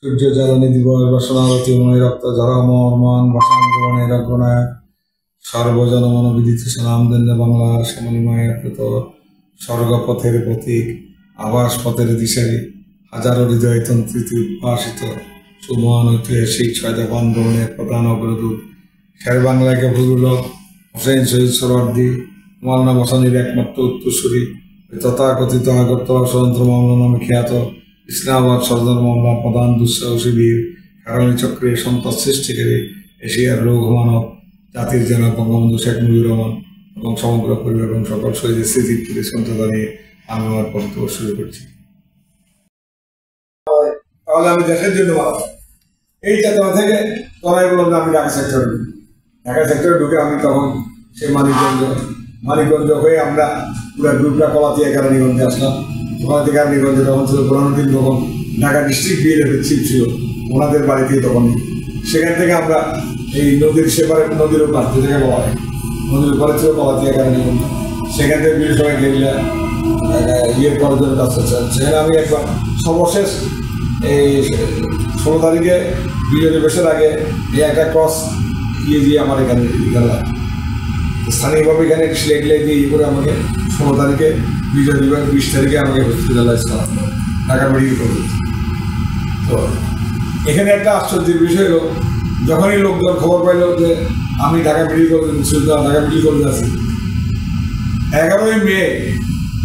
সূর্য জ্বালানি দিবস বাসনাবতী মনে রক্ত ঝরমন ভাষান্দোলনের অগ্রনায়ক সর্বজনমন বিদিত সালাম দেন বাংলার সমন্বয়ে কৃত স্বর্গপথের প্রতীক আবাস পথের দিশারি হাজারো হৃদয় তন্ত্রিতে উদ্ভাসিত সুমহান ঐতিহাসিক ছয় দফা আন্দোলনের প্রধান অগ্রদূত শের বাংলাকে ভুলুলক হোসেন শহীদ সোহরাওয়ার্দী মওলানা ভাসানীর একমাত্র উত্তরসূরি তথাকথিত আগরতলা ষড়যন্ত্র মামলা নামে খ্যাত ইসলামাবাদ ষড়যন্ত্র মামলার প্রধান দুঃসাহসী বীর কারণী চক্রের সন্ত্রাস সৃষ্টিকারী এশিয়ার লৌহ মানব জাতির জনক বঙ্গবন্ধু শেখ মুজিবুর রহমান এবং সমগ্র পরিবার এবং সকল শহীদের স্মৃতির প্রতি শ্রদ্ধা জানিয়ে আমি আমার বক্তব্য শুরু করছি। তাহলে আমি দেশের জন্য ভালো এই চেতনা থেকে তরাই বললাম যে আমি ঢাকা সেক্টরে ঢুকে আমি তখন সেই মানিকগঞ্জ হয়ে আমরা পুরো গ্রুপটা কলাতিয়া কেরানীগঞ্জে আসলাম। কলাতিয়া কেরানীগঞ্জে তখন ছিল বুরহানুদ্দিন তখন ঢাকা ডিস্ট্রিক্ট বিএলএফের চিফ ছিল, ওনাদের বাড়িতেই তখন সেখান থেকে আমরা এই নদীর সেপারে নদীর উপর যেটাকে বলা হয় নদীর উপরে ছিল কলাতিয়া কেরানীগঞ্জ, সেখান থেকে বিভিন্ন সময় গেরিলা ইয়ের করার জন্য কাজ করছে। সেখানে আমি একবার সর্বশেষ এই 16 তারিখে বিজয় দিবসের আগে এই একটা ক্রস দিয়ে আমার এখানে গেলাম স্থানীয়ভাবে এখানে সিলেগলে দিয়ে করে আমাকে 16 তারিখে বিজয় দিবস 20 তারিখে আমাকে হসপিটালাইজ করা ঢাকা মেডিকেল কলেজ। তো এখানে একটা আশ্চর্যের বিষয় হলো যখনই লোকজন খবর পাইল যে আমি Dhaka medical college Dhaka medical কলেজে আছি, 11ই মে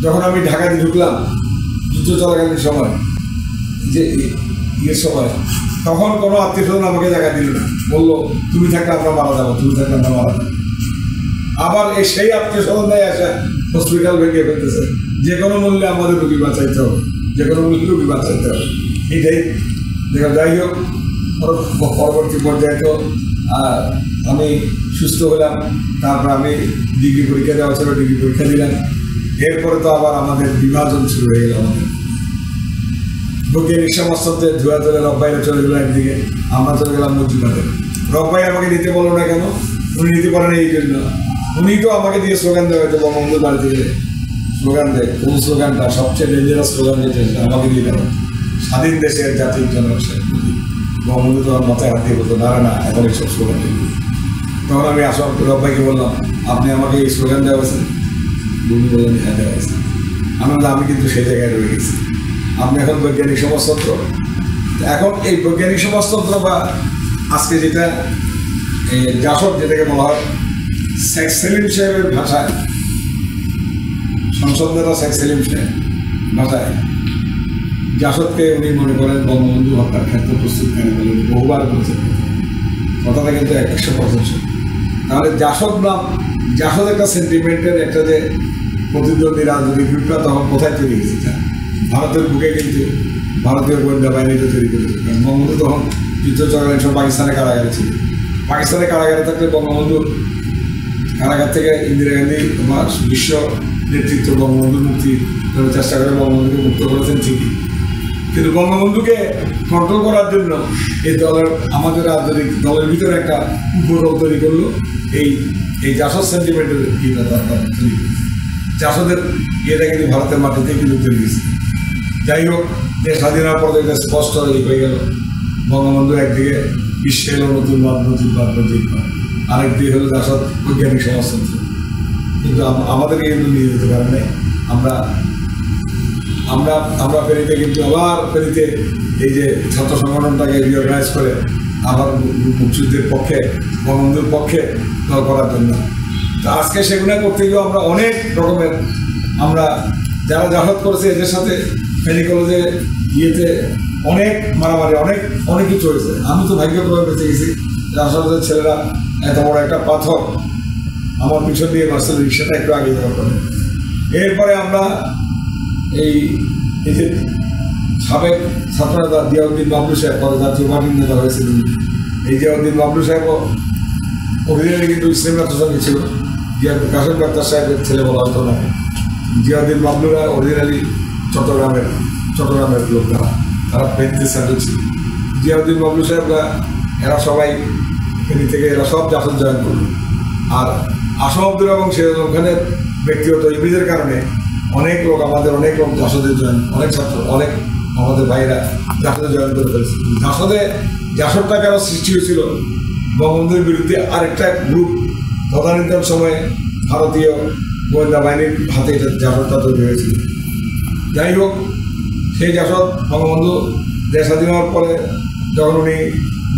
যখন আমি ঢাকাতে ঢুকলাম যুদ্ধ চলাকালীন সময় যে ইয়ের সময়, তখন কোনো আত্মীয় স্বজন আমাকে জায়গা দিল না, বললো তুমি থাকলে আমরা মারা যাবো, তুমি থাকলে আমরা মারা যাবো। আবার সেই আত্মীয় স্বজনরাই আসে হসপিটাল ভেঙে ফেলতেছে, যে কোনো মূল্যে আমাদের রোগী বাঁচাইতে হবে, যে কোনো মূল্যে রোগী বাঁচাইতে হবে। এইটাই দেখা যাই হোক পরবর্তী পর্যায়ে তো আমি সুস্থ হলাম, তারপর আমি ডিগ্রি পরীক্ষা দেওয়া ছিল, ডিগ্রি পরীক্ষা দিলাম। এরপরে তো আবার আমাদের বিভাজন শুরু হয়ে গেল, আমাদের বৈজ্ঞানিক সমাজতন্ত্রে ধুয়া ধরে রব্বাইরা চলে গেল একদিকে, আমরা চলে গেলাম মজুবাদের। রব্বাই আমাকে নিতে বললো না কেন, উনি নিতে পারেন এই জন্য, উনি তো আমাকে দিয়ে স্লোগান দেওয়া হয়েছে বঙ্গবন্ধুর বাড়ি থেকে স্লোগান দেয়। কোন স্লোগানটা সবচেয়ে ডেঞ্জারাস স্লোগান যেটা আমাকে দিয়ে দেওয়া, স্বাধীন দেশের জাতির জনক শেখ মুজিব। বঙ্গবন্ধু তো আমার মাথায় হাত দিয়ে বলতো না এখন এইসব স্লোগান দেব। তখন আমি আসল রব্বাইকে বললাম আপনি আমাকে এই স্লোগান দেওয়া হয়েছে, উনি বললেন হ্যাঁ দেওয়া হয়েছে। আমি কিন্তু সেই জায়গায় রয়ে গেছি। আপনি এখন বৈজ্ঞানিক সমাজতন্ত্র, এখন এই বৈজ্ঞানিক সমাজতন্ত্র বা আজকে যেটা জাসদ যেটাকে বলা হয় শেখ সেলিম সাহেবের ভাষায়, সংসদ নেতা শেখ সেলিম সাহেব ভাষায় জাসদকে উনি মনে করেন বঙ্গবন্ধু হত্যার ক্ষেত্রে প্রস্তুতকারী বলেন, বহুবার বলছেন, কথাটা কিন্তু 100%। তাহলে জাসদ নাম, জাসদ একটা সেন্টিমেন্টের একটা যে প্রতিদ্বন্দ্বী রাজনৈতিক বিপ্লব তখন কোথায় তৈরি হয়েছে, ভারতের বুকে কিন্তু ভারতীয় গোয়েন্দা বাহিনীতে তৈরি করেছে। কারণ বঙ্গবন্ধু তখন যুদ্ধ চলাকালীন সব পাকিস্তানে কারাগারে ছিল, পাকিস্তানে কারাগারে থাকলে বঙ্গবন্ধুর কারাগার থেকে ইন্দিরা গান্ধী বা বিশ্ব নেতৃত্ব বঙ্গবন্ধুর মুক্তি চেষ্টা করে বঙ্গবন্ধুকে মুক্ত করেছেন ঠিকই, কিন্তু বঙ্গবন্ধুকে কন্ট্রোল করার জন্য এই আমাদের রাজনৈতিক দলের ভিতরে একটা উপদল তৈরি করলো এই জাসদ সেন্টিমেন্টের জাসদের ইয়েটা কিন্তু ভারতের মাটিতে কিন্তু তৈরি হয়েছে। যাই হোক, যে স্বাধীন হওয়ার পর এটা স্পষ্ট হয়ে গেল বঙ্গবন্ধু একদিকে বিশ্বে এলো নতুন আরেকদিকে হলো জাসদ বৈজ্ঞানিক সমাজতন্ত্র। কিন্তু আমাদেরকে কিন্তু নিয়ে যেতে পারে নাই। আমরা ফেরিতে কিন্তু আবার ফেরিতে এই যে ছাত্র সংগঠনটাকে রিঅর্গানাইজ করে আবার মুক্তিযুদ্ধের পক্ষে বঙ্গবন্ধুর পক্ষে দল করার জন্য। তো আজকে সেগুলো করতে গিয়েও আমরা অনেক রকমের আমরা যারা জাসদ করেছে এদের সাথে ফেনী কলেজে ইয়েতে অনেক মারামারি অনেক কিছু হয়েছে। আমি তো ভাগ্যক্রমে বেঁচে গেছি, জাসদের ছেলেরা এত বড় একটা পাথর আমার পিছন দিয়ে মাস্টার রিক্সাটা একটু আগে যাওয়ার পরে। এরপরে আমরা এই যে সাবেক ছাত্রনেতা জিয়াউদ্দিন বাবলু সাহেব পরে জাতীয় পার্টির নেতা হয়েছিলেন, এই জিয়াউদ্দিন বাবলু সাহেবও অরিজিনালি কিন্তু ইসলামী ছাত্র সঙ্গে ছিল, কাসেম ডাক্তার সাহেবের ছেলে বলা হতো না। জিয়াউদ্দিন বাবলুরা অরিজিনালি চট্টগ্রামের লোক, তারা পেন্টিস সেন্টার ছিল। জিয়াউদ্দিন বাবলু সাহেবরা এরা সবাই ফেনী থেকে এরা সব জাসদ জয়েন করল। আর আসম আব্দুর এবং সিরাজুল খানের ব্যক্তিগত ইমেজের কারণে অনেক লোক জাসদের জয়েন, অনেক ছাত্র আমাদের ভাইরা জাসদে জয়েন করে ফেলেছে। জাসদটা কেন সৃষ্টি হয়েছিল? বঙ্গবন্ধুর বিরুদ্ধে আরেকটা গ্রুপ তদানীন্তন সময়ে ভারতীয় গোয়েন্দা বাহিনীর হাতে এটা জাসদটা তৈরি হয়েছিল। যাই হোক, সেই জাসদ বঙ্গবন্ধু দেশ স্বাধীন হওয়ার পরে যখন উনি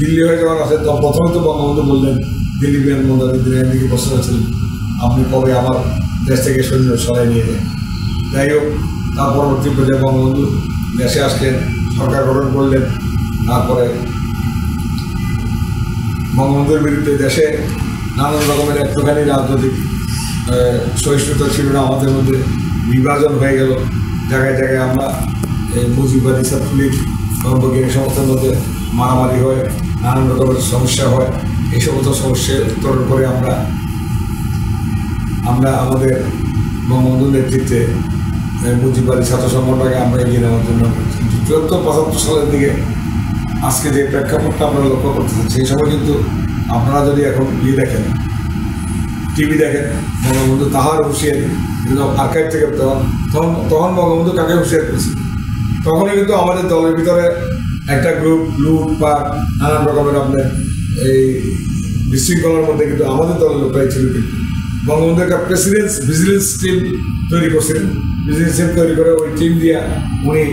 দিল্লি হয়ে যখন আসেন, তখন প্রথমে তো বঙ্গবন্ধু বললেন, দিল্লি বিমানবন্দর ইন্দিরা গান্ধীকে প্রশ্ন করেছিলেন, আপনি কবে আমার দেশ থেকে সৈন্য সরাই নিয়ে যান। যাই হোক, তার পরবর্তী পর্যায়ে বঙ্গবন্ধু দেশে আসলেন, সরকার গঠন করলেন। তারপরে বঙ্গবন্ধুর বিরুদ্ধে দেশে নানান রকমের একটুখানি রাজনৈতিক সহিষ্ণুতা ছিল না, আমাদের মধ্যে বিভাজন হয়ে গেল। জায়গায় জায়গায় আমরা মুজিববাদী ছাত্রলীগ বৈজ্ঞানিক সংস্থার মধ্যে মারামারি হয়, নানান রকমের সমস্যা হয়। এই সমস্ত সমস্যার উত্তরণ করে আমরা আমাদের বঙ্গবন্ধুর নেতৃত্বে মুজিববাদী ছাত্র সংগঠনটাকে আমরা এগিয়ে নেওয়ার জন্য ৭৪-৭৫ সালের দিকে আজকে যে প্রেক্ষাপটটা আমরা লক্ষ্য করতেছি, সেই সময় কিন্তু আপনারা যদি এখন দেখেন, টিভি দেখেন, বঙ্গবন্ধু তাহার হুঁশিয়ারি কিন্তু আর্কাইভ থেকে তখন বঙ্গবন্ধু কাকে হুঁশিয়ার করেছে? তখনই কিন্তু আমাদের দলের ভিতরে একটা গ্রুপ লুটপাট নানান রকমের আপনার এই বিশৃঙ্খলার মধ্যে কিন্তু আমাদের দলের লোকরাই ছিল। কিন্তু বঙ্গবন্ধু একটা ভিজিলেন্স টিম তৈরি করছিলেন। ভিজিলেন্স টিম তৈরি করে ওই টিম দিয়ে উনি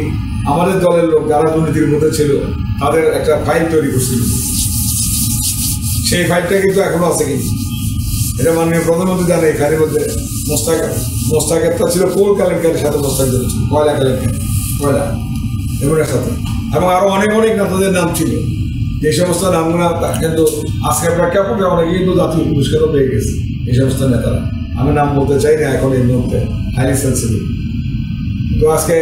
আমাদের দলের লোক যারা দুর্নীতির মধ্যে ছিল তাদের একটা ফাইল তৈরি করছিল। সেই ফাইলটা কিন্তু এখনো আছে। কিন্তু এটা মাননীয় প্রধানমন্ত্রী জানে, এই ফাইলের মধ্যে মোস্তাকেরটা ছিল কোল কেলেঙ্কারির সাথে মোস্তাক ছিল, কয়লা কেলেঙ্কারি, কয়লা এগুলোর সাথে, এবং আরো অনেক নেতাদের নাম ছিল। যে সমস্ত নামগুলো কিন্তু আজকের প্রেক্ষাপটে অনেকে কিন্তু জাতীয় পুরস্কারও পেয়ে গেছে এই সমস্ত নেতারা। আমি নাম বলতে চাই না এখন এই মুহূর্তে, হাইলি সেন্সিটিভ। তো আজকে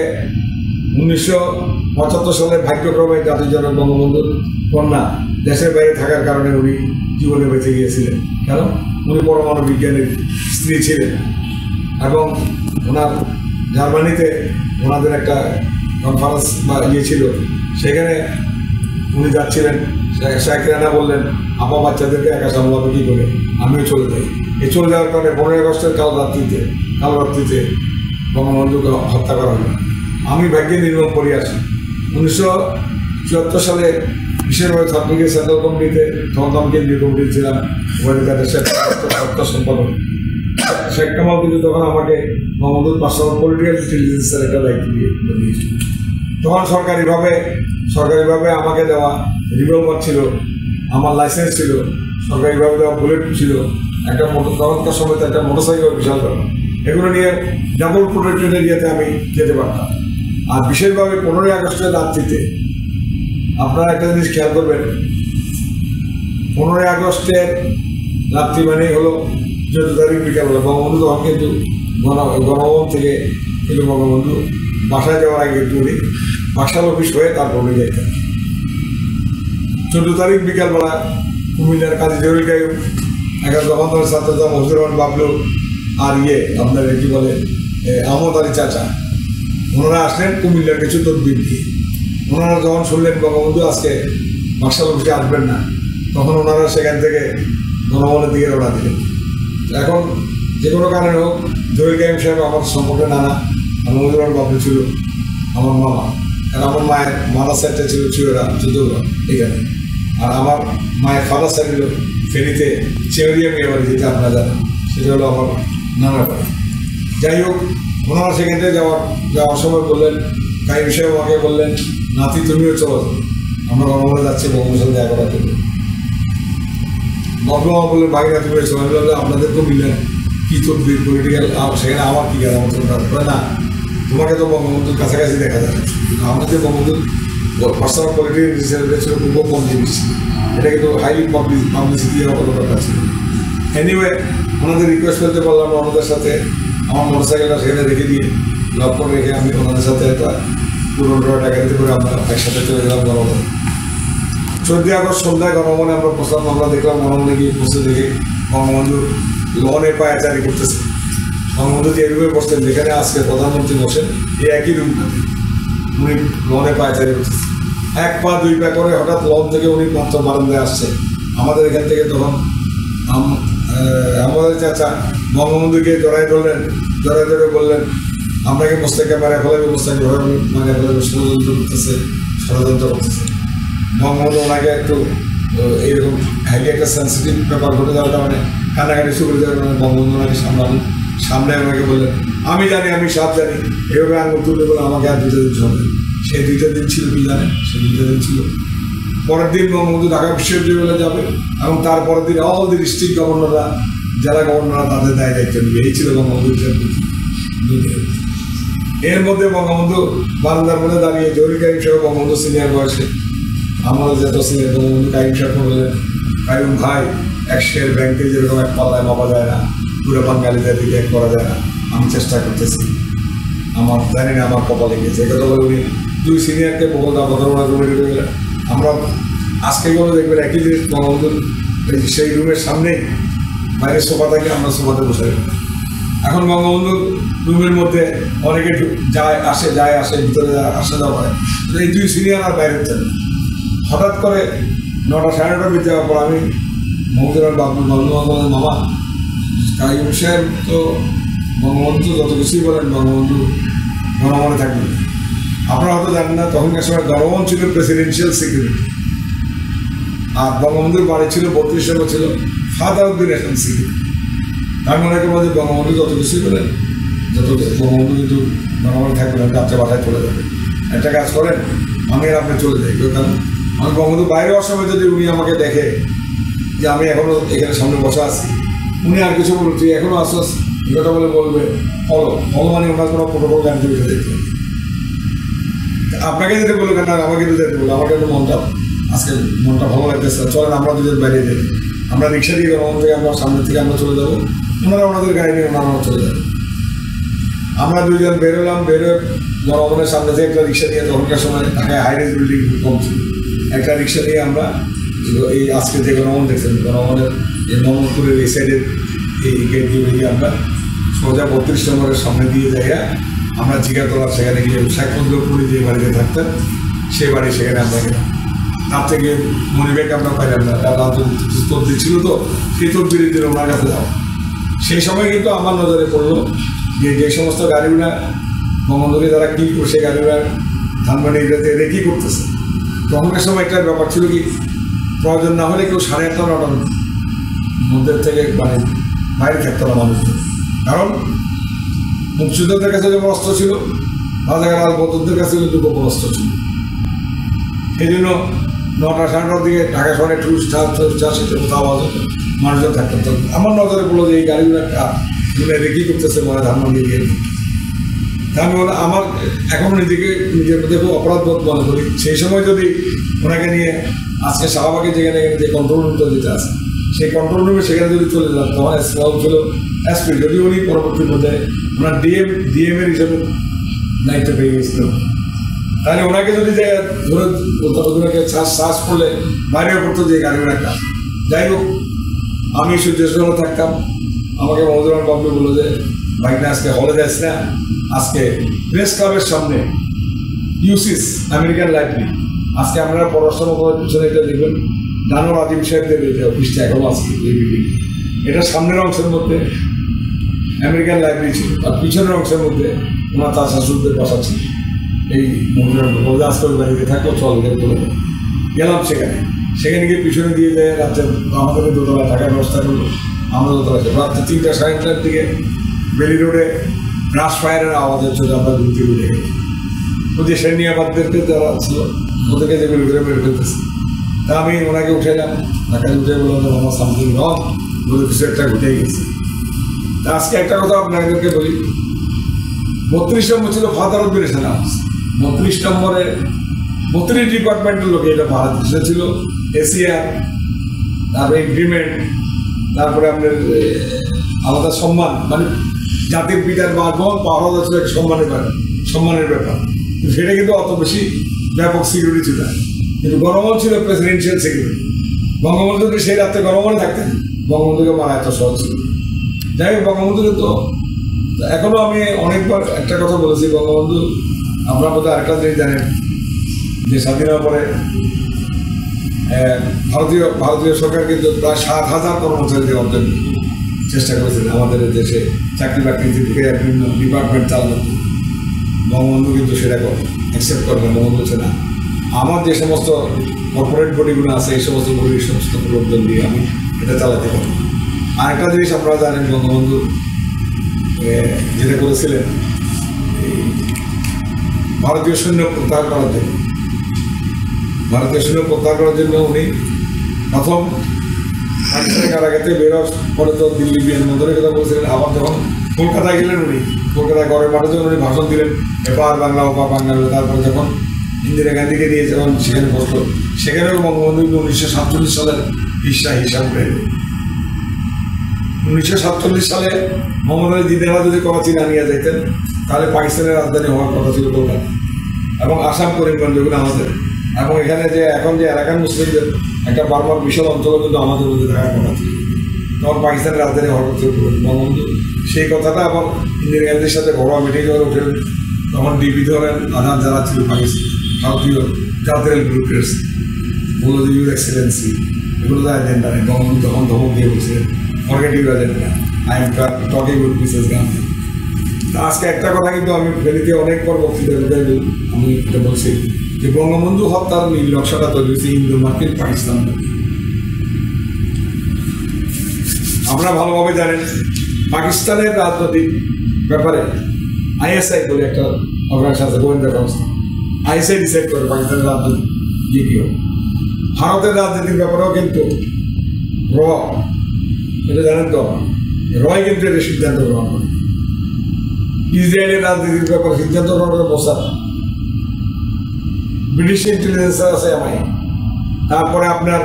1975 সালে ভাগ্যক্রমে জাতির জনক বঙ্গবন্ধুর কন্যা দেশের বাইরে থাকার কারণে উনি জীবনে বেঁচে গিয়েছিলেন। কেন? উনি পরমাণু বিজ্ঞানের স্ত্রী ছিলেন, এবং ওনার জার্মানিতে ওনাদের একটা কনফারেন্স বা ছিল, সেখানে উনি যাচ্ছিলেন। শেখ রেহানা বললেন, আপা বাচ্চাদেরকে একা সামলাবে কী করে, আমিও চলে যাই। এই চলে যাওয়ার কারণে 15 আগস্টের কাল রাত্রিতে বঙ্গবন্ধুকে হত্যা করা হলো। আমি ভাগ্যে নির্মম পড়ে আসি। 1974 সালে বিশেষভাবে ছাত্রলীগের সেন্ট্রাল কমিটিতে তখন কেন্দ্রীয় কমিটি ছিলাম, ওখানে সত্তা সম্পাদক শেখ কামাল কিন্তু তখন আমাকে বঙ্গবন্ধুর পার্সোনাল পলিটিক্যাল ইন্টেলিজেন্সের একটা দায়িত্ব দিয়েছিল। তখন সরকারিভাবে আমাকে দেওয়া রিভলভার ছিল, আমার লাইসেন্স ছিল, সরকারিভাবে দেওয়া বুলেট ছিল, একটা তখনকার সময় একটা মোটরসাইকেল বিশাল ব্যাপার। এগুলো নিয়ে ডাবল প্রোটেক্টেড এরিয়াতে আমি যেতে পারতাম। আর বিশেষভাবে 15 আগস্টের রাত্রিতে আপনারা একটা জিনিস খেয়াল করবেন, 15 আগস্টের রাত্রি মানেই হলো 14 তারিখ বিকালবেলা। বঙ্গবন্ধু তখন কিন্তু গণভবন থেকে কিন্তু বঙ্গবন্ধু বাসায় যাওয়ার আগে কিন্তু উনি বাসাল অফিস হয়ে তারপর উনি যেতেন। 14 তারিখ বিকালবেলা কুমিল্লার কাজী জহুরুল কাইয়ুম, এখন তখন ধরে ছাত্রদল মফিজুর রহমান বাবলু আর আপনার কি বলে আহমদ আলী চাচা, ওনারা আসলেন কুমিল্লার কিছু তদবির দিয়ে। ওনারা যখন শুনলেন বঙ্গবন্ধু আজকে বাসাল অফিসে আসবেন না, তখন ওনারা সেখান থেকে গণভবনের দিকে রওনা দিলেন। এখন যে কোনো কারণে হোক, জহুরুল কাইয়ুম সাহেব আমার সম্পর্কে নানা, আর মফিজুর রহমান বাবলু ছিল আমার মামা, আর আমার মায়ের মাদার সাইডটা ছিল চৌদ্দগ্রাম এখানে, আর আমার মায়ের ফাদার সাইড ছিল ফেনীতে চেউরিয়া মেয়ে বাড়ি, যেটা আপনারা জানেন, সেটা হলো আমার নানার বাড়ি। যাই হোক, ওনারা সেখান থেকে যাওয়ার সময় বললেন, কাইয়ুম সাহেব আমাকে বললেন, নাতি তুমিও চলো, আমরা গণভবনে যাচ্ছি বঙ্গবন্ধুর সাথে দেখা করার জন্য। বাবলু আমার বললেন, ভাই নাতি হয়েছে, আমি বললাম আপনাদেরকেও মিললেন কী তো পলিটিক্যাল, সেখানে আমার কী গেল, আমার না, তোমাকে তো বঙ্গবন্ধুর কাছাকাছি দেখা যায়, আমরা যে বঙ্গবন্ধুর পার্সোনাল পলিটিক্যাল ছিল খুব কম জিনিস, এটা কিন্তু হাইলি পাবলিসিটি হওয়ার কোনো ব্যাপার ছিল। এনিওয়ে, ওনাদের রিকোয়েস্ট করতে পারলাম ওনাদের সাথে, আমার মোটরসাইকেলটা সেখানে রেখে দিয়ে লক করে রেখে আমি ওনাদের সাথে একটা 15 টাকা দিতে করে আমরা একসাথে চলে গেলাম গণভবনে। 14 আগস্ট সন্ধ্যায় গণভবনে আমরা প্রস্তাব মামলা দেখলাম। গণভবনে গিয়ে বসে দেখে বঙ্গবন্ধু লনে পায়াচারি করতেছে। বঙ্গবন্ধু যে রুমে বসতেন, যেখানে আজকে প্রধানমন্ত্রী বসেন, এই একই রুমটাতে উনি লনে পায়াচারি করতেছে। 1 পা 2 পা করে হঠাৎ লন থেকে উনি মাত্র বারান্দায় আসছে। আমাদের এখান থেকে তখন আমাদের চাচা বঙ্গবন্ধুকে জড়াই ধরে বললেন, আপনাকে মোস্তাকে মারা ফেলাবে, মোস্তাকে মারা ফেলাবে, ষড়যন্ত্র করতেছে। বঙ্গবন্ধু ওনাকে একটু এইরকম হাইলি একটা সেন্সিটিভ ব্যাপার ঘটে যাওয়ার কারণে কান্নাকাটি শুরু করে দেওয়ার কারণে বঙ্গবন্ধু ওনাকে সামনে ওনাকে বললেন, আমি জানি, আমি সব জানি, এভাবে আঙুল তুলে বলে আমাকে আর 2টা দিন সময়। সেই 2টা দিন ছিল কি জানেন? সেই 2টা দিন ছিল পরের দিন বঙ্গবন্ধু ঢাকা বিশ্ববিদ্যালয়ে যাবে এবং তারপরের দিন অল দি ডিস্ট্রিক্ট গভর্নররা, জেলা গভর্নররা তাদের দায়িত্ব নেবে। এই ছিল বঙ্গবন্ধুর। এর মধ্যে বঙ্গবন্ধু বারান্দার মধ্যে দাঁড়িয়ে জহির কাইম সাহেব, বঙ্গবন্ধু সিনিয়র বয়সে, আমাদের যত সিনিয়র, বঙ্গবন্ধু কাইম সাহেব বললেন, কাইম ভাই, এক শেয়ার ব্যাংকে যেরকম এক পাল্লায় মাপা যায় না, পুরো বাঙালিদের দিকে এক করা যায় না, আমি চেষ্টা করতেছি, আমার জানি না আমার কপালে গেছে। কথা বলে উনি 2 সিনিয়রকে বলতে গেলেন। আমরা আজকে গেলে দেখবেন একই জিনিস, বঙ্গবন্ধুর সেই রুমের সামনেই বাইরের সোফা থাকে, আমরা সোফাতে বসে। এখন বঙ্গবন্ধুর রুমের মধ্যে অনেকে যায় আসে, ভিতরে আসা যাওয়া হয়। এই 2 সিনিয়র আর বাইরে হচ্ছেন। হঠাৎ করে 9টা সাড়ে 9টার ভিতরে যাওয়ার পর আমি মহমুদুর বঙ্গবন্ধু মামা কাইম সাহেব তো বঙ্গবন্ধু যত কিছুই বলেন, বঙ্গবন্ধু গণমনে থাকবেন। আপনারা হয়তো জানেন না, তখনকার সময় গণমন ছিল প্রেসিডেন্সিয়াল সিকিউরিটি, আর বঙ্গবন্ধুর বাড়ি ছিল 32 নম্বর ছিল father of the national security. আমি মনে করবো যে বঙ্গবন্ধু যত কিছুই বলেন, বঙ্গবন্ধু কিন্তু গণমনে থাকবেন, রাত্রে বাসায় চলে যাবে। একটা কাজ করেন, আমি আর আপনি চলে যাই। কারণ আমি বঙ্গবন্ধু বাইরে অসময় যদি উনি আমাকে দেখে যে আমি এখনো এখানে সামনে বসা আছি, উনি আর কিছু বলুন, তুই এখনো আসছিস, কথা বলে বলবে ফলো মানে ওনার কোনো প্রোটোকল জানতে পেরে দেখতে। আপনাকে যেতে বললো কেন, আমাকে তো যেতে বললো, আমাকে তো আজকে মনটা ভালো লাগতেছে, চলেন আমরা 2জন বাইরে যাই। আমরা রিক্সা দিয়ে গণভবন থেকে আমরা সামনের থেকে আমরা চলে যাবো, ওনারা ওনাদের গাড়ি নিয়ে ওনারা চলে যাবে। আমরা 2জন বেরোলাম, বেরোয় গণভবনের সামনে থেকে একটা রিক্সা নিয়ে, তখনকার সময় ঢাকায় হাইরেজ বিল্ডিং কম ছিল, একটা রিক্সা নিয়ে আমরা এই আজকে যে গণভবন দেখছেন, গণভবনের এই মোহাম্মদপুরের এই সাইডের এই গেট দিয়ে আমরা সোজা 32 নম্বরের সামনে দিয়ে জায়গা আমরা জিগাতলা, সেখানে গিয়ে শেখ মুজিবুর যে বাড়িতে থাকতেন সেই বাড়ি, সেখানে আমরা গেলাম। তার থেকে মনিবেগ আমরা পাইলাম না, তদবির ছিল তো, সেই তদবিরের জন্য ওনার কাছে যাও। সেই সময় কিন্তু আমার নজরে পড়লো যে সমস্ত গাড়িগুলা বঙ্গবন্ধুকে যারা কিল করে, সেই গাড়িগুলা ধানবাড়ি এদের কী করতেছে। তখনকার সময় একটা ব্যাপার ছিল কি, প্রয়োজন না হলে কেউ 8:30 9টার মধ্যে থেকে মানে বাইরে থাকতো না মানুষদের। কারণ মুক্তিযোদ্ধাদের কাছে যেমন অস্ত্র ছিল, রাজাকার আলবদরদের কাছে কিন্তু গোপন অস্ত্র ছিল। সেই জন্য 9টা সাড়ে 9টার দিকে ঢাকা শহরে একটু সেটা কোথাও আওয়াজ হতো, মানুষজন থাকতো। তো আমার নজরে পড়লো যে এই গাড়িগুলো রেকি করতেছে মনে ধানমন্ডি গিয়ে। আমি বলে আমার এখনও নিজের মধ্যে খুব অপরাধবোধ মনে করি। সেই সময় যদি ওনাকে নিয়ে আজকে শাহবাগে যেখানে যে কন্ট্রোল রুমটা যেটা আছে, সেই কন্ট্রোল রুমে সেখানে যদি চলে যেতাম, তখন স্মল ছিল এসপি, যদি উনি পরবর্তী পর্যায়ে ওনার ডিএম এর হিসেবে দায়িত্ব পেয়ে গেছিল, তাহলে ওনাকে যদি ওনাকে শ্বাস করলে বাইরেও করতো যে গাড়ির একটা। যাই হোক, আমি সুযোগ থাকতাম, আমাকে মহোদয় বাবু বললো যে বাইক না আজকে হলে যাস না, আজকে প্রেস ক্লাবের সামনে ইউসিস আমেরিকান লাইব্রেরি, আজকে আপনারা পড়াশোনা করার পিছনে এটা দেখবেন ডানোর আজিম সাহেবদের এটা অফিসটা এখনো আছে, এই বিল্ডিং। এটা সামনের অংশের মধ্যে আমেরিকান লাইব্রেরি ছিল, আর পিছনের অংশের মধ্যে ওনার তার শাশুড়দের বসা ছিল। এই মহিলা আজকাল বাড়িতে থাকো, চল এখানে চলে গেলাম। সেখানে গিয়ে পিছনে দিয়ে যায়, রাত্রে আমাদের দোতলায় থাকার ব্যবস্থা করলো। আমরা দোতলা ছিল, রাত্রে 3টা সাড়ে 3টার দিকে বেলি রোডে ব্রাশ ফায়ারের আওয়াজ হচ্ছে, আমরা ঘুরতে উঠে গেলাম। ওই যে সেনিয়াবাদদেরকে যারা ছিল ওদেরকে যেগুলো ঘুরে বের ফেলতেছে, তা আমি ওনাকে উঠেলাম, ঢাকায় উঠে বললাম যে আমার সামথিং রং, বলে কিছু একটা ঘুরে গেছে। তা আজকে একটা কথা আপনাদেরকে বলি, 32 নম্বর ছিল father of the national arms. 32 নম্বরে 32 ডিপার্টমেন্টের লোক এটা ভাড়া ছিল, এসিআর, তারপরে এগ্রিমেন্ট, তারপরে আপনার আলাদা সম্মান, মানে জাতির পিতার বাগন পাওয়া যাচ্ছিল এক সম্মানের ব্যাপার। সেটা কিন্তু অত বেশি ব্যাপক সিকিউরিটি ছিল না, কিন্তু গণভবন ছিল প্রেসিডেন্সিয়াল সিকিউরিটি। বঙ্গবন্ধু যদি সেই রাত্রে গণভবনে থাকতেন, বঙ্গবন্ধুকে মারা এত সহজ ছিল। যাই হোক, বঙ্গবন্ধুকে তো এখনো আমি অনেকবার একটা কথা বলেছি, বঙ্গবন্ধু আপনার মধ্যে আরেকটা জিনিস জানেন যে স্বাধীন হওয়ার পরে ভারতীয় সরকার কিন্তু প্রায় 7,000 কর্মচারী দেওয়ার জন্য চেষ্টা করেছিলেন আমাদের দেশে, চাকরি বাকরি থেকে বিভিন্ন ডিপার্টমেন্ট চালানো। বঙ্গবন্ধু কিন্তু সেটা অ্যাকসেপ্ট করবে। বঙ্গবন্ধু হচ্ছে না, আমার যে সমস্ত কর্পোরেট বডিগুলো আছে এই সমস্ত বডির সমস্ত লোকজন দিয়ে আমি এটা চালাতে পারবো। আরেকটা জিনিস আপনারা জানেন, বঙ্গবন্ধু যেটা করেছিলেন ভারতীয় সৈন্য প্রত্যাহার করার জন্য, ভারতীয় সৈন্য প্রত্যাহার করার জন্য উনি প্রথম পাকিস্তানের কারাগার বেরোর পরে তো দিল্লি বিমানবন্দরের কথা বলছিলেন। আবার যখন কলকাতায় গেলেন, উনি কলকাতায় গড়ের মাঠে যখন উনি ভাষণ দিলেন এবার বাংলা ওপা বাংলা, তারপরে যখন ইন্দিরা গান্ধীকে নিয়ে যখন সেখানে বসলো, সেখানেও বঙ্গবন্ধু 1947 সালের হিসাব করে 1947 সালে মোহাম্মদ আলী জিন্নাহরা যদি করাচি না নিয়ে যেতেন তাহলে পাকিস্তানের রাজধানী হওয়ার কথা ছিল কলকাতা এবং আসাম করিমগঞ্জ যেগুলো আমাদের, এবং এখানে যে এখন যে এলাকার মুসলিমদের একটা বারবার বিশাল অঞ্চল কিন্তু আমাদের মধ্যে থাকার কথা ছিল, তখন পাকিস্তানের রাজধানী হওয়ার কথা ছিল বঙ্গবন্ধু। সেই কথাটা আবার ইন্দিরা গান্ধীর সাথে ঘরোয়া মিটিং করে ওঠেন, তখন ডিবি ধরেন আধার যারা ছিল পাকিস্তান ভারতীয় জাতীয় গ্রুপের বলল যে ইউর এক্সেলেন্সি এগুলো তো এজেন্ডা নেই। বঙ্গবন্ধু তখন ধমক দিয়ে বলছিলেন forget your agenda, I am talking with Mrs Gandhi. আজকে একটা কথা কিন্তু আমি ফেলিতে অনেকবার বক্তৃতা আমি এটা বলছি যে বঙ্গবন্ধু হত্যার নীল নকশাটা তৈরি হয়েছে ইন্দো মার্কিন পাকিস্তান। আপনারা ভালোভাবে জানেন পাকিস্তানের রাজনৈতিক ব্যাপারে আইএসআই বলে একটা অর্গানাইজেশন আছে, গোয়েন্দা সংস্থা। আইএসআই ডিসাইড করে পাকিস্তানের রাজনীতি কি হবে। ভারতের রাজনীতির ব্যাপারেও কিন্তু র, এটা জানেন তো, রয় কিন্তু এটা সিদ্ধান্ত গ্রহণ করে। ইসরায়েলের রাজনীতির ব্যাপারে সিদ্ধান্ত গ্রহণ করে মোসাদ, ব্রিটিশ ইন্টেলিজেন্স আছে এমআই, তারপরে আপনার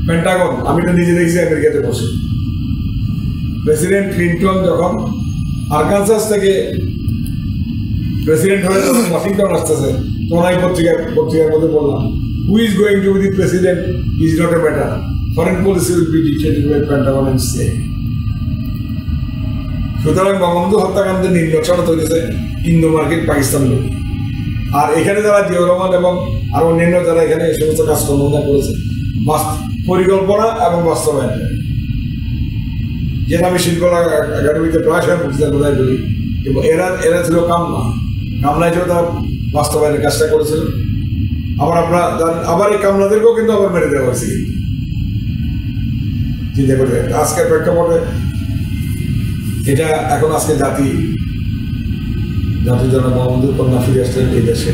পেন্টাগন। আমি তো নিজে দেখছি আমেরিকাতে বসে প্রেসিডেন্ট ক্লিন্টন যখন আরকানসাস থেকে প্রেসিডেন্ট হয়ে যখন ওয়াশিংটন আসতেছে, তখন আমি পত্রিকার মধ্যে বললাম who is going to be the president is not a matter, foreign policy will be dictated by Pentagon and সে। সুতরাং বঙ্গবন্ধু হত্যাকাণ্ডের নীল নকশাটা তৈরি হয়েছে ইন্দো মার্কিন পাকিস্তান লোক। আর এখানে যারা জিয়াউর রহমান এবং আর অন্যান্য যারা এখানে এই সমস্ত কাজকর্ম করেছে পরিকল্পনা এবং বাস্তবায়ন, যেটা আমি শিল্প একাডেমিতে প্রায় সময় বক্তৃতার কথাই বলি, এবং এরা ছিল কামনায় ছিল তারা বাস্তবায়নের কাজটা করেছিল। আবার এই কামনাদেরকেও কিন্তু আবার মেরে দেওয়া হয়েছে। চিন্তা করে আজকের প্রেক্ষাপটে এটা এখন আজকে জাতির জন্য বঙ্গবন্ধুর কন্যা ফিরে আসলেন এই দেশে।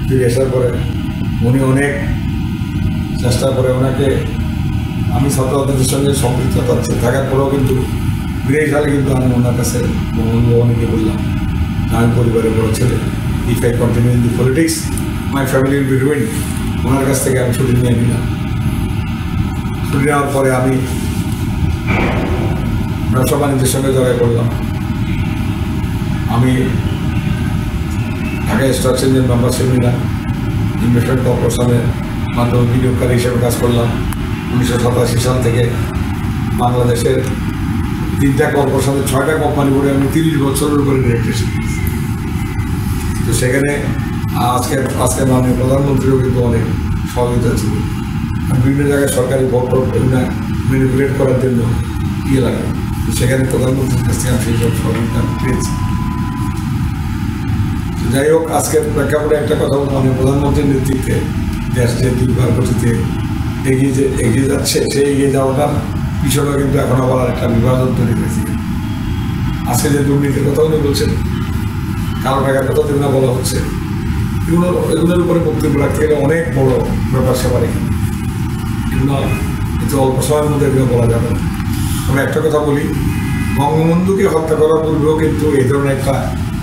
ফিরে আসার পরে উনি অনেক চেষ্টা করে ওনাকে, আমি ছাত্রদের সঙ্গে সম্পৃক্ততা থাকার পরেও কিন্তু ২০ সালে কিন্তু আমি ওনার কাছে বঙ্গবন্ধু ভবনকে বললাম আমি পরিবারের বড় ছেলে, if I continue in the politics my family will be ruined. ওনার কাছ থেকে আমি ছুটি নিয়ে নিলাম। ছুটি নেওয়ার পরে আমি ব্যবসা বাণিজ্যের সঙ্গে জড়াই পড়লাম। আমি ঢাকা স্টক এক্সচেঞ্জের মেম্বারশিপ নিলাম, ইনভেস্টমেন্ট কর্পোরেশনের মাধ্যমে বিনিয়োগকারী হিসেবে কাজ করলাম। 1987 সাল থেকে বাংলাদেশের 3টা কর্পোরেশনের 6টা কোম্পানি করে আমি 30 বছরের উপরে ডিরেক্টরশিপ করেছি। তো সেখানে আজকে মাননীয় প্রধানমন্ত্রীও কিন্তু অনেক সহযোগিতা ছিল। বিভিন্ন জায়গায় সরকারি ভোট ম্যানিপুলেট করার জন্য লাগে, তো সেখানে প্রধানমন্ত্রীর কাছ থেকে আমি সেই সব সহযোগিতা পেয়েছি। যাই হোক, আজকের প্রেক্ষাপটে একটা কথা মাননীয় প্রধানমন্ত্রীর নেতৃত্বে দেশ যে দুর্বার গতিতে এগিয়ে যাচ্ছে, সেই এগিয়ে যাওয়াটার পিছনে কিন্তু এখন আবার একটা বিভাজন তৈরি হয়েছে। আজকে যে দুর্নীতির কথা উনি বলছেন, কারো টাকার কথা যেগুলো বলা হচ্ছে, এগুলোর উপরে বক্তব্য রাখতে গেলে অনেক বড় ব্যাপার স্যাপার। এগুলো কিন্তু অল্প সময়ের মধ্যে এগুলো বলা যাবে না। আমি একটা কথা বলি, বঙ্গবন্ধুকে হত্যা করার পূর্বেও কিন্তু এই ধরনের একটা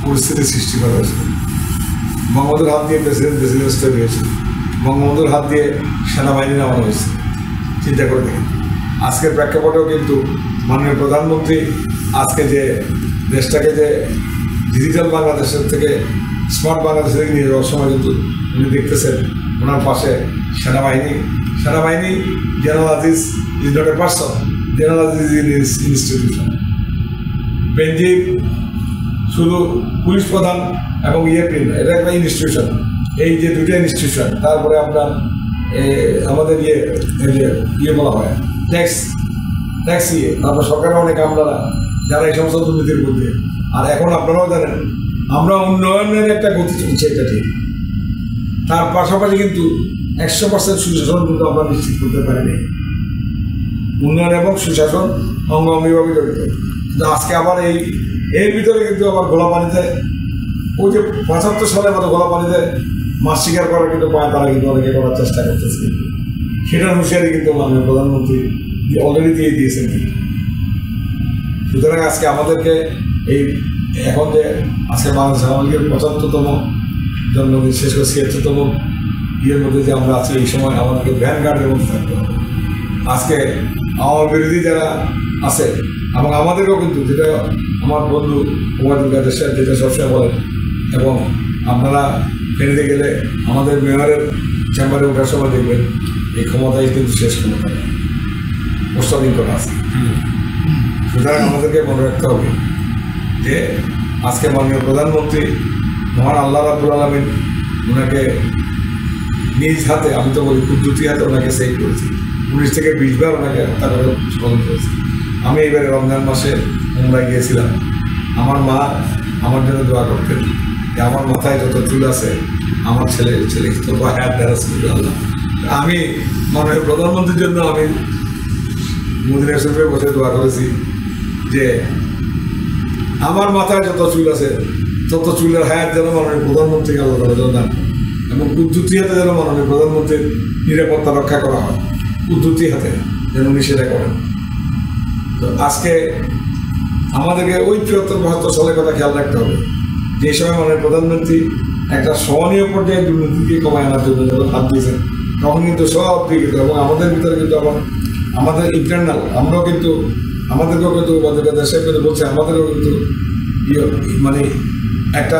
পরিস্থিতির সৃষ্টি করা হয়েছিল। বঙ্গবন্ধুর হাত দিয়ে প্রেসিডেন্ট তৈরি হয়েছিল, বঙ্গবন্ধুর হাত দিয়ে সেনাবাহিনী নামানো হয়েছে। চিন্তা করে দেখেন, আজকের প্রেক্ষাপটেও কিন্তু মাননীয় প্রধানমন্ত্রী আজকে যে দেশটাকে যে ডিজিটাল বাংলাদেশের থেকে স্মার্ট বাংলাদেশ থেকে নিয়ে যাওয়ার সময় কিন্তু উনি দেখতেছেন ওনার পাশে সেনাবাহিনী। General Aziz is not a person, General Aziz is institution. Benazir শুধু পুলিশ প্রধান এবং ইয়েপিন, এটা একটা ইনস্টিটিউশন। এই যে দুটো ইনস্টিটিউশন, তারপরে আপনার আমাদের ইয়ে বলা হয় ট্যাক্স, তারপর সরকারের অনেক আমলারা যারা এই সমস্ত দুর্নীতির মধ্যে। আর এখন আপনারাও জানেন আমরা উন্নয়নের একটা গতি চলছে, এটা ঠিক। তার পাশাপাশি কিন্তু 100% সুশাসন কিন্তু আমরা নিশ্চিত করতে পারিনি। উন্নয়ন এবং সুশাসন অঙ্গভঙ্গিভাবে জড়িত। কিন্তু আজকে আবার এর ভিতরে কিন্তু আবার গোলাপানিতে ওই যে 75 সালের মতো গোলাপানিতে মাছ শিকার করার কিন্তু তারা কিন্তু অনেকে করার চেষ্টা করতেছে। সেটার হুঁশিয়ারি কিন্তু মাননীয় প্রধানমন্ত্রী অলরেডি দিয়ে দিয়েছেন। সুতরাং আজকে আমাদেরকে এখন যে আজকে বাংলাদেশ আওয়ামী লীগের 75তম জন্মদিন শেষ করে 76তম ইয়ের মধ্যে যে আমরা আছি, এই সময় আমাদেরকে ভ্যানগার্ডের মধ্যে থাকতে হবে। আজকে আমার বিরোধী যারা আছে এবং আমাদেরকেও কিন্তু, যেটা আমার বন্ধু ওবায়দুল কাদের সাহেব যেটা সবসময় বলেন, এবং আপনারা ফেরিতে গেলে আমাদের মেয়রের চেম্বারে ওঠার সময় দেখবেন এই ক্ষমতাই কিন্তু শেষ ক্ষমতা পোস্টারিং করা আছে। সুতরাং আমাদেরকে মনে রাখতে হবে যে আজকে মাননীয় প্রধানমন্ত্রী মহান আল্লাহ রাব্বুল আলামিন ওনাকে নিজ হাতে, আমি তো বলি কুদরতি হাতে ওনাকে সেভ করেছি। 19 থেকে 20 বার ওনাকে হত্যা করে স্মরণ করেছি। আমি এবারে রমজান মাসে উমরায় গিয়েছিলাম। আমার মা আমার জন্য দোয়া করতেন যে আমার মাথায় যত চুল আছে আমার ছেলে তত হায়াত দ্বারা আল্লাহ। আমি মাননীয় প্রধানমন্ত্রীর জন্য আমি মদিনা শরীফে বসে দোয়া করেছি যে আমার মাথায় যত চুল আছে তত চুলের হায়াত যেন মাননীয় প্রধানমন্ত্রীকে আল্লাহ তাআলা দান করেন, এবং কুদরতি হাতে যেন মাননীয় প্রধানমন্ত্রীর নিরাপত্তা রক্ষা করা হয়, কুদরতি হাতে যেন উনি সেটা করেন। তো আজকে আমাদেরকে ওই 73-72 সালের কথা খেয়াল রাখতে হবে, যে সময় মাননীয় প্রধানমন্ত্রী একটা সহনীয় পর্যায়ে দুর্নীতিকে কমায় আনার জন্য যখন হাত দিয়েছেন, তখন কিন্তু সব দিকে, এবং আমাদের ভিতরে কিন্তু আবার আমাদের ইন্টারনাল আমরাও কিন্তু, আমাদেরকেও কিন্তু দেশে কিন্তু বলছে, আমাদেরও কিন্তু মানে একটা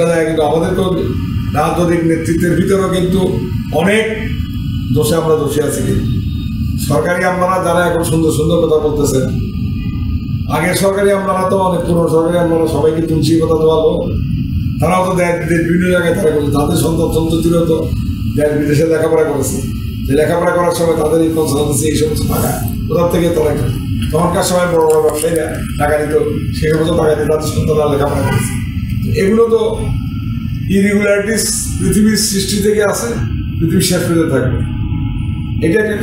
জায়গায় কিন্তু আমাদেরকেও রাজনৈতিক নেতৃত্বের ভিতরেও কিন্তু অনেক দোষে আমরা দোষী আছি। কিন্তু সরকারি আমলারা যারা এখন সুন্দর সুন্দর কথা বলতেছেন, আগের সরকারি আমলারা তো অনেক পুরো সরকারি আমলারা সবাইকে তুলসী কথা দেওয়ালো, তারাও তো দেশ বিদেশ বিভিন্ন জায়গায় তারা করছে, তাদের সন্ততিরও তো দেশ বিদেশে লেখাপড়া করেছে। যে লেখাপড়া করার সময় তাদের এই কনসালটেন্সি এই সমস্ত টাকা কোথার থেকে তারা তখনকার সময় বড় বড় ব্যবসায়ীরা টাকা দিত, সেই সমস্ত টাকা দিয়ে তাদের সন্তানরা লেখাপড়া করেছে। এগুলো তো ইরেগুলারিটিস পৃথিবীর সৃষ্টি থেকে আসে, পৃথিবীর শেষ পর্যন্ত থাকবে। এটাকে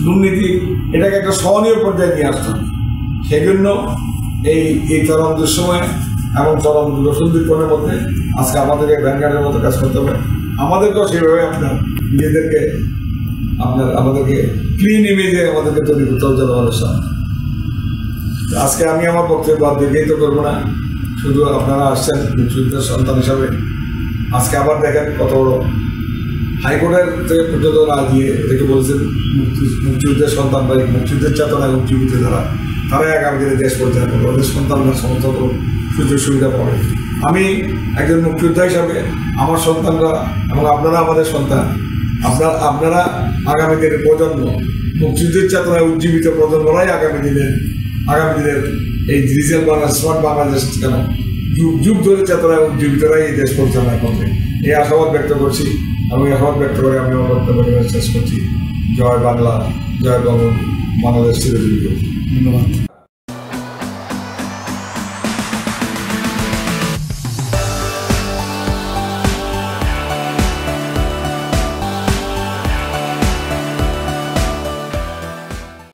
দুর্নীতি, এটাকে একটা সহনীয় পর্যায়ে নিয়ে আসতে হবে। সেই জন্য এই চরম দুঃসময় এবং চরম দুর্সন্ধিপনের মধ্যে আজকে আমাদেরকে ভ্যানগার্ডের মতো কাজ করতে হবে। আমাদেরকেও সেভাবে আপনার নিজেদেরকে আমাদেরকে ক্লিন ইমেজে আমাদেরকে তৈরি করতে হবে জনগণের সামনে। আজকে আমি আমার বক্তব্য দীর্ঘায়িত করবো না, শুধু আপনারা আসছেন মুক্তিযুদ্ধের সন্তান হিসাবে। আজকে আবার দেখেন কত বড় হাইকোর্টের থেকে পর্যন্ত রায় দিয়ে এটাকে বলছেন মুক্তিযুদ্ধের সন্তানরাই, মুক্তিযুদ্ধের চেতনায় উজ্জীবিত যারা, তারাই আগামী দিনে দেশ পরিচালনা করবে, ওদের সন্তানরা সমস্ত সুযোগ সুবিধা পাবে। আমি একজন মুক্তিযোদ্ধা হিসাবে আমার সন্তানরা এবং আপনারা আমাদের সন্তান, আপনারা আগামী দিনের প্রজন্ম, মুক্তিযুদ্ধের চেতনায় উজ্জীবিত প্রজন্মরাই আগামী দিনের এই ডিজিটাল বাংলাদেশ, স্মার্ট বাংলাদেশ, কেন যুগ যুগ ধরে চেতনায় উজ্জীবিতরাই এই দেশ পরিচালনা করবে, এই আশাবাদ ব্যক্ত করছি। এবং এই আশাবাদ ব্যক্ত করে আমি আমার বক্তব্য শেষ করছি। জয় বাংলা, জয় বঙ্গবন্ধু, বাংলাদেশ চিরজীবী। ধন্যবাদ।